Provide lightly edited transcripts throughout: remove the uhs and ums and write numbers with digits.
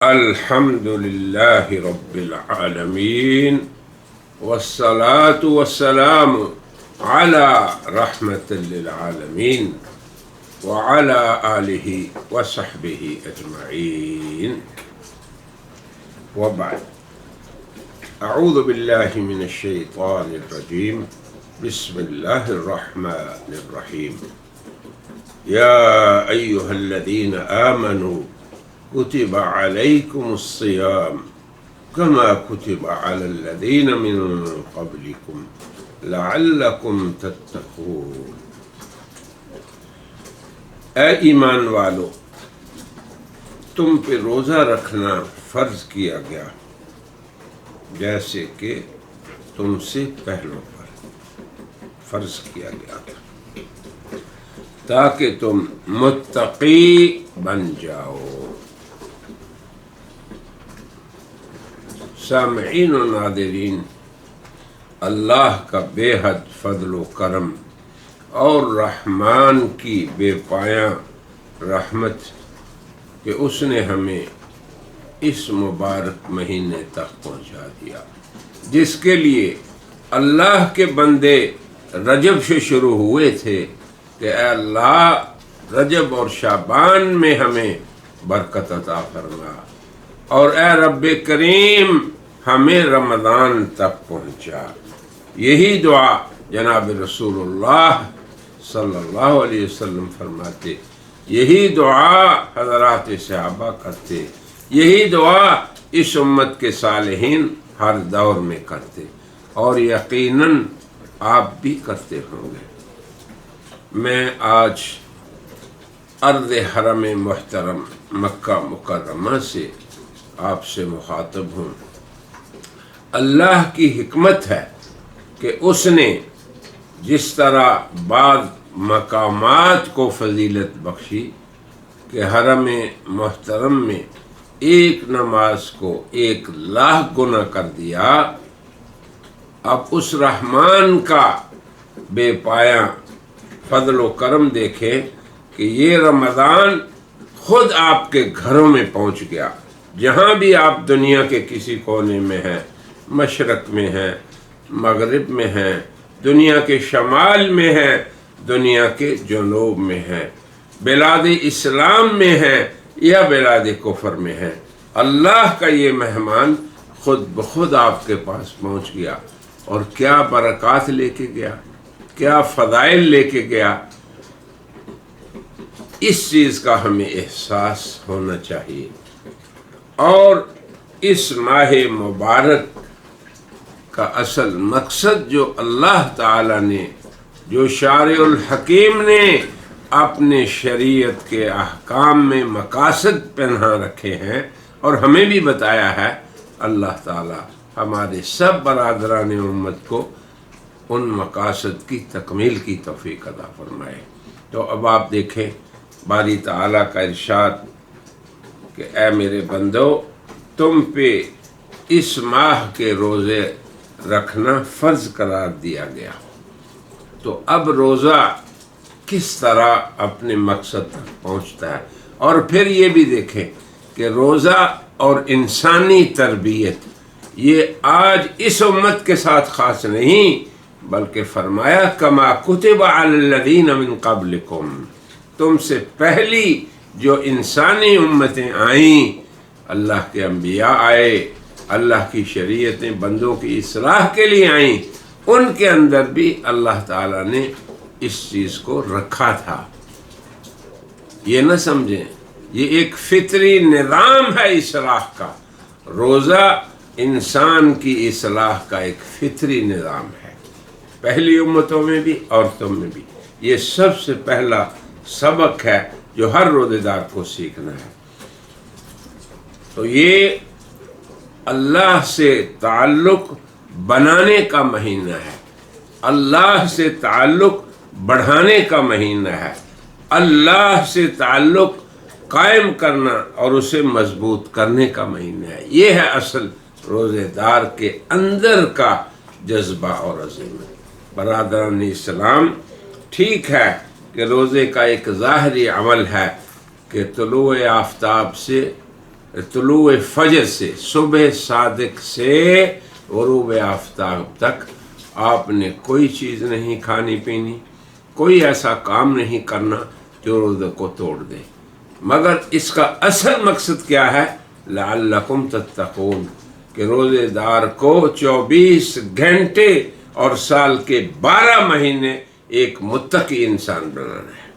الحمد لله رب العالمين والصلاة والسلام على رحمة للعالمين وعلى آله وصحبه أجمعين وبعد. أعوذ بالله من الشيطان الرجيم. بسم الله الرحمن الرحيم. يا أيها الذين آمنوا كتب عليكم الصيام كما كتب على الذين من قبلكم لعلكم تتقون. اے ایمان والو، تم پہ روزہ رکھنا فرض کیا گیا جیسے کہ تم سے پہلوں پر فرض کیا گیا تھا تاکہ تم متقی بن جاؤ۔ سامعین و ناظرین، اللہ کا بے حد فضل و کرم اور رحمان کی بے پایاں رحمت کہ اس نے ہمیں اس مبارک مہینے تک پہنچا دیا، جس کے لیے اللہ کے بندے رجب سے شروع ہوئے تھے کہ اے اللہ رجب اور شعبان میں ہمیں برکت عطا فرما، اور اے رب کریم ہمیں رمضان تک پہنچا۔ یہی دعا جناب رسول اللہ صلی اللہ علیہ وسلم فرماتے، یہی دعا حضرات صحابہ کرتے، یہی دعا اس امت کے صالحین ہر دور میں کرتے، اور یقیناً آپ بھی کرتے ہوں گے۔ میں آج ارض حرم محترم مکہ مکرمہ سے آپ سے مخاطب ہوں۔ اللہ کی حکمت ہے کہ اس نے جس طرح بعض مقامات کو فضیلت بخشی کہ حرم محترم میں ایک نماز کو 1,00,000 گنا کر دیا، اب اس رحمان کا بے پایاں فضل و کرم دیکھیں کہ یہ رمضان خود آپ کے گھروں میں پہنچ گیا۔ جہاں بھی آپ دنیا کے کسی کونے میں ہیں، مشرق میں ہیں، مغرب میں ہیں، دنیا کے شمال میں ہیں، دنیا کے جنوب میں ہیں، بلاد اسلام میں ہیں یا بلاد کفر میں ہیں، اللہ کا یہ مہمان خود بخود آپ کے پاس پہنچ گیا، اور کیا برکات لے کے گیا، کیا فضائل لے کے گیا۔ اس چیز کا ہمیں احساس ہونا چاہیے، اور اس ماہ مبارک کا اصل مقصد جو اللہ تعالیٰ نے، جو شارع الحکیم نے اپنے شریعت کے احکام میں مقاصد پنہا رکھے ہیں اور ہمیں بھی بتایا ہے، اللہ تعالیٰ ہمارے سب برادران امت کو ان مقاصد کی تکمیل کی توفیق عطا فرمائے۔ تو اب آپ دیکھیں باری تعالیٰ کا ارشاد کہ اے میرے بندو، تم پہ اس ماہ کے روزے رکھنا فرض قرار دیا گیا۔ تو اب روزہ کس طرح اپنے مقصد تک پہنچتا ہے، اور پھر یہ بھی دیکھیں کہ روزہ اور انسانی تربیت یہ آج اس امت کے ساتھ خاص نہیں، بلکہ فرمایا کما کتب علی الذین من قبلکم، تم سے پہلی جو انسانی امتیں آئیں، اللہ کے انبیاء آئے، اللہ کی شریعتیں بندوں کی اصلاح کے لیے آئیں، ان کے اندر بھی اللہ تعالیٰ نے اس چیز کو رکھا تھا۔ یہ نہ سمجھیں، یہ ایک فطری نظام ہے اصلاح کا۔ روزہ انسان کی اصلاح کا ایک فطری نظام ہے، پہلی امتوں میں بھی اور تم میں بھی۔ یہ سب سے پہلا سبق ہے جو ہر روزے دار کو سیکھنا ہے۔ تو یہ اللہ سے تعلق بنانے کا مہینہ ہے، اللہ سے تعلق بڑھانے کا مہینہ ہے، اللہ سے تعلق قائم کرنا اور اسے مضبوط کرنے کا مہینہ ہے۔ یہ ہے اصل روزے دار کے اندر کا جذبہ اور عزیمت۔ برادران اسلام، ٹھیک ہے کہ روزے کا ایک ظاہری عمل ہے کہ طلوع آفتاب سے طلوع فجر سے، صبح صادق سے غروب آفتاب تک آپ نے کوئی چیز نہیں کھانی پینی، کوئی ایسا کام نہیں کرنا جو روزے کو توڑ دے، مگر اس کا اصل مقصد کیا ہے؟ لعلکم تتقون، کہ روزے دار کو 24 گھنٹے اور سال کے 12 مہینے ایک متقی انسان بنانا ہے۔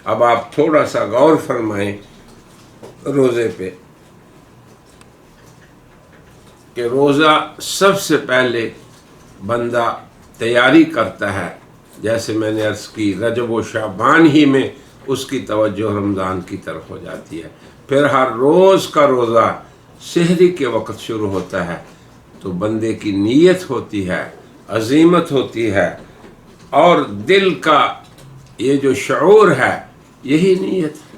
اب آپ تھوڑا سا غور فرمائیں روزے پہ، کہ روزہ سب سے پہلے بندہ تیاری کرتا ہے، جیسے میں نے عرض کی رجب و شعبان ہی میں اس کی توجہ رمضان کی طرف ہو جاتی ہے، پھر ہر روز کا روزہ سحری کے وقت شروع ہوتا ہے تو بندے کی نیت ہوتی ہے، عزیمت ہوتی ہے، اور دل کا یہ جو شعور ہے یہی نیت ہے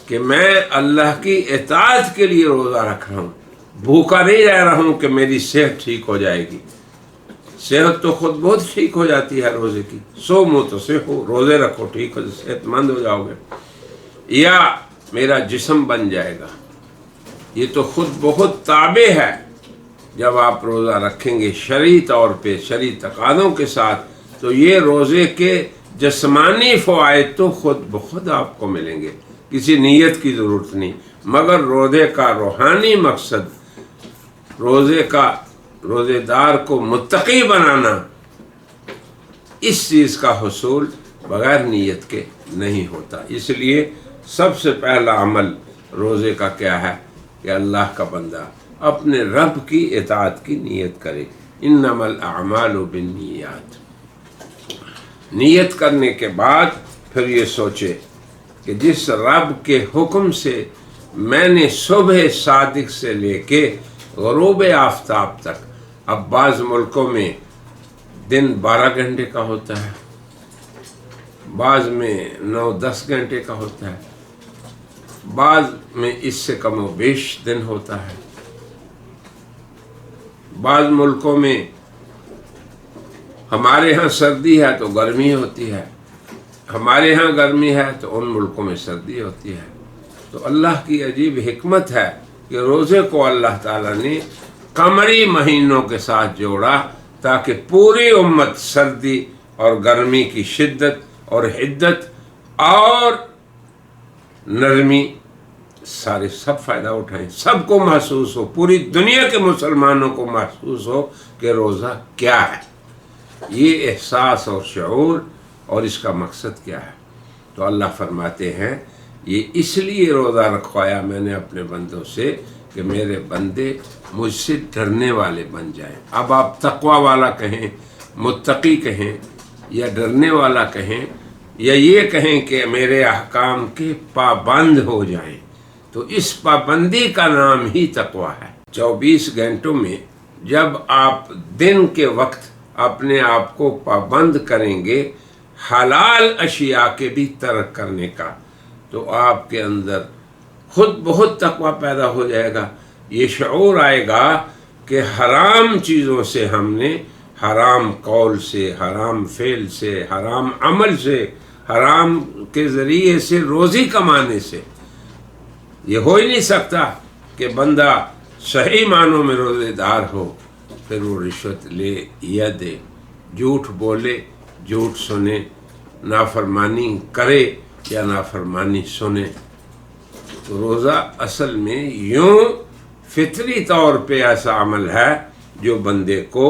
کہ میں اللہ کی اطاعت کے لیے روزہ رکھ رہا ہوں، بھوکا نہیں رہ رہا ہوں کہ میری صحت ٹھیک ہو جائے گی۔ صحت تو خود بہت ٹھیک ہو جاتی ہے روزے کی، سو منہ تو صحو، روزے رکھو ٹھیک ہو، صحت مند ہو جاؤ گے، یا میرا جسم بن جائے گا، یہ تو خود بہت تابع ہے۔ جب آپ روزہ رکھیں گے شرعی طور پہ، شرعی تقاضوں کے ساتھ، تو یہ روزے کے جسمانی فوائد تو خود بخود آپ کو ملیں گے، کسی نیت کی ضرورت نہیں، مگر روزے کا روحانی مقصد، روزے دار کو متقی بنانا، اس چیز کا حصول بغیر نیت کے نہیں ہوتا۔ اس لیے سب سے پہلا عمل روزے کا کیا ہے کہ اللہ کا بندہ اپنے رب کی اطاعت کی نیت کرے۔ انما الاعمال بالنیات، نیت کرنے کے بعد پھر یہ سوچے کہ جس رب کے حکم سے میں نے صبح صادق سے لے کے غروب آفتاب تک، اب بعض ملکوں میں دن 12 گھنٹے کا ہوتا ہے، بعض میں 9-10 گھنٹے کا ہوتا ہے، بعض میں اس سے کم و بیش دن ہوتا ہے، بعض ملکوں میں ہمارے ہاں سردی ہے تو گرمی ہوتی ہے، ہمارے ہاں گرمی ہے تو ان ملکوں میں سردی ہوتی ہے۔ تو اللہ کی عجیب حکمت ہے کہ روزے کو اللہ تعالیٰ نے قمری مہینوں کے ساتھ جوڑا تاکہ پوری امت سردی اور گرمی کی شدت اور حدت اور نرمی سب فائدہ اٹھائیں، سب کو محسوس ہو، پوری دنیا کے مسلمانوں کو محسوس ہو کہ روزہ کیا ہے، یہ احساس اور شعور، اور اس کا مقصد کیا ہے۔ تو اللہ فرماتے ہیں یہ اس لیے روزہ رکھوایا میں نے اپنے بندوں سے کہ میرے بندے مجھ سے ڈرنے والے بن جائیں۔ اب آپ تقوی والا کہیں، متقی کہیں، یا ڈرنے والا کہیں، یا یہ کہیں کہ میرے احکام کے پابند ہو جائیں، تو اس پابندی کا نام ہی تقوی ہے۔ 24 گھنٹوں میں جب آپ دن کے وقت اپنے آپ کو پابند کریں گے حلال اشیاء کے بھی ترک کرنے کا، تو آپ کے اندر خود بہت تقوی پیدا ہو جائے گا، یہ شعور آئے گا کہ حرام چیزوں سے ہم نے، حرام قول سے، حرام فعل سے، حرام عمل سے، حرام کے ذریعے سے روزی کمانے سے، یہ ہو ہی نہیں سکتا کہ بندہ صحیح معنوں میں روزے دار ہو پھر وہ رشوت لے یا دے، جھوٹ بولے، جھوٹ سنے، نافرمانی کرے یا نافرمانی سنے۔ تو روزہ اصل میں یوں فطری طور پہ ایسا عمل ہے جو بندے کو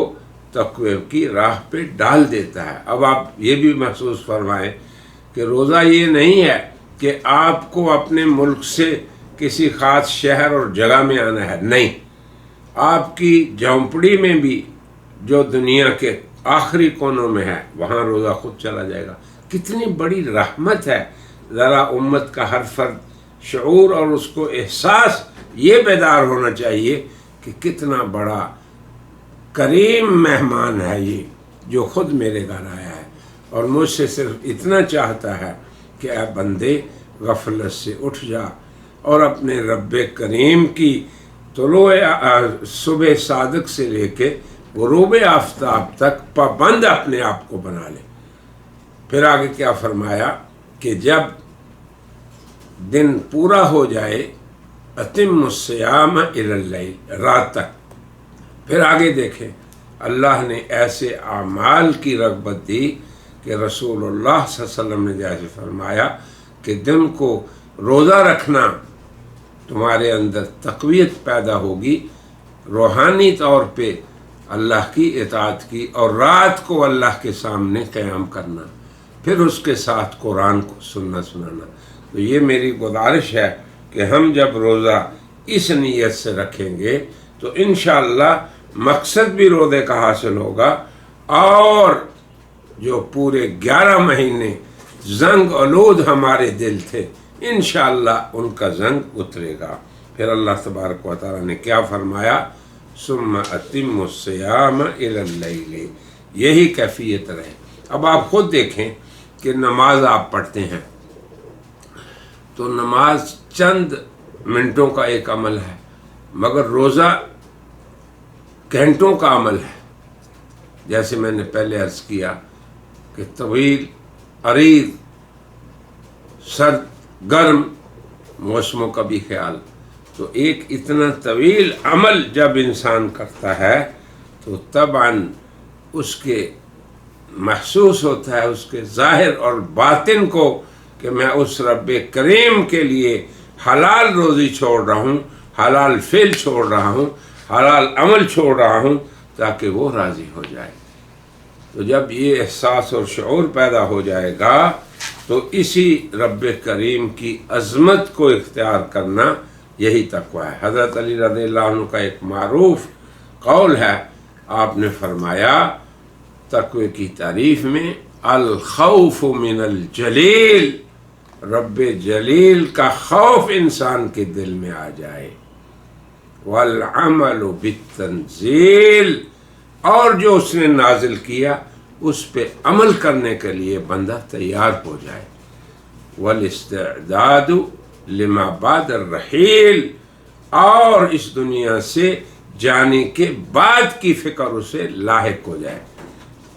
تقوی کی راہ پہ ڈال دیتا ہے۔ اب آپ یہ بھی محسوس فرمائیں کہ روزہ یہ نہیں ہے کہ آپ کو اپنے ملک سے کسی خاص شہر اور جگہ میں آنا ہے، نہیں، آپ کی جھونپڑی میں بھی جو دنیا کے آخری کونوں میں ہے وہاں روزہ خود چلا جائے گا۔ کتنی بڑی رحمت ہے، ذرا امت کا ہر فرد شعور اور اس کو احساس یہ بیدار ہونا چاہیے کہ کتنا بڑا کریم مہمان ہے یہ جو خود میرے گھر آیا ہے اور مجھ سے صرف اتنا چاہتا ہے کہ اے بندے غفلت سے اٹھ جا اور اپنے رب کریم کی طلوع صبح صادق سے لے کے غروب آفتاب تک پابند اپنے آپ کو بنا لے۔ پھر آگے کیا فرمایا کہ جب دن پورا ہو جائے اتم الصیام الی اللیل، رات تک۔ پھر آگے دیکھیں اللہ نے ایسے اعمال کی رغبت دی کہ رسول اللہ صلی اللہ علیہ وسلم نے جیسے فرمایا کہ دن کو روزہ رکھنا تمہارے اندر تقویت پیدا ہوگی، روحانی طور پہ اللہ کی اطاعت کی، اور رات کو اللہ کے سامنے قیام کرنا، پھر اس کے ساتھ قرآن کو سنانا۔ تو یہ میری گزارش ہے کہ ہم جب روزہ اس نیت سے رکھیں گے تو انشاءاللہ مقصد بھی روزے کا حاصل ہوگا، اور جو پورے 11 مہینے زنگ آلود ہمارے دل تھے انشاءاللہ ان کا زنگ اترے گا۔ پھر اللہ تبارک و تعالیٰ نے کیا فرمایا؟ ثم اتم الصیام الی اللیل، یہی کیفیت رہے۔ اب آپ خود دیکھیں کہ نماز آپ پڑھتے ہیں تو نماز چند منٹوں کا ایک عمل ہے، مگر روزہ گھنٹوں کا عمل ہے۔ جیسے میں نے پہلے عرض کیا کہ طویل، عریض، سرد، گرم موسموں کا بھی خیال، تو ایک اتنا طویل عمل جب انسان کرتا ہے تو طبعاً اس کے محسوس ہوتا ہے اس کے ظاہر اور باطن کو کہ میں اس رب کریم کے لیے حلال روزی چھوڑ رہا ہوں، حلال فعل چھوڑ رہا ہوں، حلال عمل چھوڑ رہا ہوں تاکہ وہ راضی ہو جائے۔ تو جب یہ احساس اور شعور پیدا ہو جائے گا تو اسی رب کریم کی عظمت کو اختیار کرنا یہی تقویٰ ہے۔ حضرت علی رضی اللہ عنہ کا ایک معروف قول ہے، آپ نے فرمایا تقوی کی تعریف میں، الخوف من الجلیل، رب جلیل کا خوف انسان کے دل میں آ جائے، والعمل بالتنزیل، اور جو اس نے نازل کیا اس پہ عمل کرنے کے لیے بندہ تیار ہو جائے، والاستعداد لما بعد الرحیل، اور اس دنیا سے جانے کے بعد کی فکر اسے لاحق ہو جائے،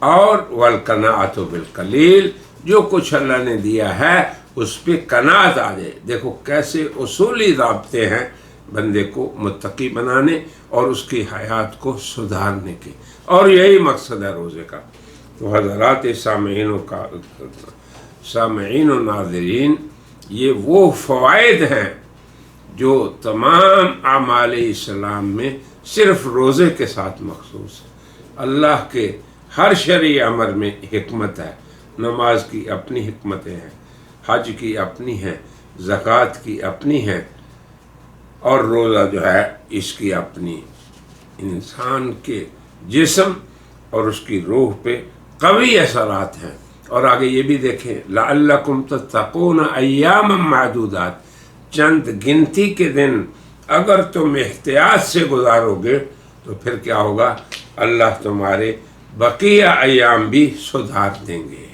اور والقناعۃ بالقلیل، جو کچھ اللہ نے دیا ہے اس پہ قناعت آ جائے۔ دیکھو کیسے اصولی ضابطے ہیں بندے کو متقی بنانے اور اس کی حیات کو سدھارنے کے، اور یہی مقصد ہے روزے کا۔ تو حضرات سامعین و ناظرین، یہ وہ فوائد ہیں جو تمام اعمال اسلام میں صرف روزے کے ساتھ مخصوص ہے۔ اللہ کے ہر شرعی امر میں حکمت ہے، نماز کی اپنی حکمتیں ہیں، حج کی اپنی ہیں، زکوٰۃ کی اپنی ہیں، اور روزہ جو ہے اس کی اپنی انسان کے جسم اور اس کی روح پہ قوی اثرات ہیں۔ اور آگے یہ بھی دیکھیں لعلکم تتقون ایاما معدودات، چند گنتی کے دن اگر تم احتیاط سے گزارو گے تو پھر کیا ہوگا؟ اللہ تمہارے بقیہ ایام بھی سدھار دیں گے۔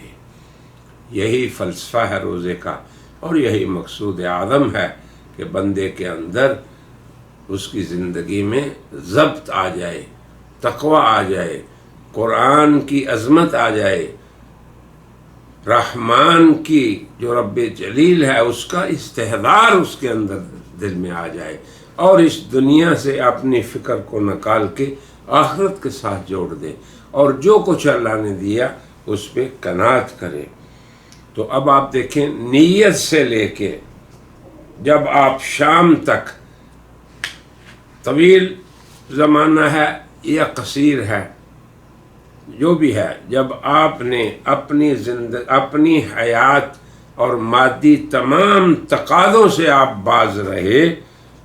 یہی فلسفہ ہے روزے کا، اور یہی مقصود اعظم ہے کہ بندے کے اندر اس کی زندگی میں ضبط آ جائے، تقویٰ آ جائے، قرآن کی عظمت آ جائے، رحمان کی جو رب جلیل ہے اس کا استحضار اس کے اندر دل میں آ جائے، اور اس دنیا سے اپنی فکر کو نکال کے آخرت کے ساتھ جوڑ دے، اور جو کچھ اللہ نے دیا اس پہ قناعت کرے۔ تو اب آپ دیکھیں نیت سے لے کے جب آپ شام تک، طویل زمانہ ہے یا قصیر ہے جو بھی ہے، جب آپ نے اپنی حیات اور مادی تمام تقاضوں سے آپ باز رہے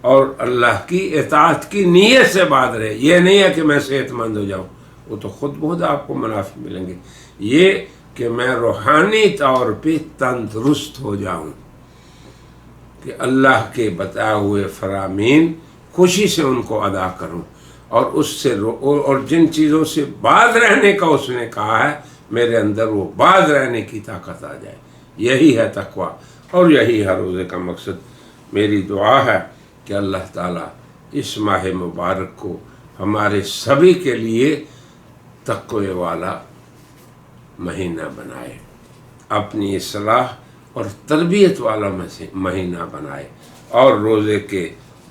اور اللہ کی اطاعت کی نیت سے باز رہے، یہ نہیں ہے کہ میں صحت مند ہو جاؤں، وہ تو خود بہت آپ کو منافع ملیں گے، یہ کہ میں روحانی طور پہ تندرست ہو جاؤں، کہ اللہ کے بتائے ہوئے فرامین خوشی سے ان کو ادا کروں، اور اس سے اور جن چیزوں سے باز رہنے کا اس نے کہا ہے میرے اندر وہ باز رہنے کی طاقت آ جائے۔ یہی ہے تقویٰ، اور یہی ہے روزے کا مقصد۔ میری دعا ہے کہ اللہ تعالیٰ اس ماہ مبارک کو ہمارے سبھی کے لیے تقوی والا مہینہ بنائے، اپنی اصلاح اور تربیت والا مہینہ بنائے، اور روزے کے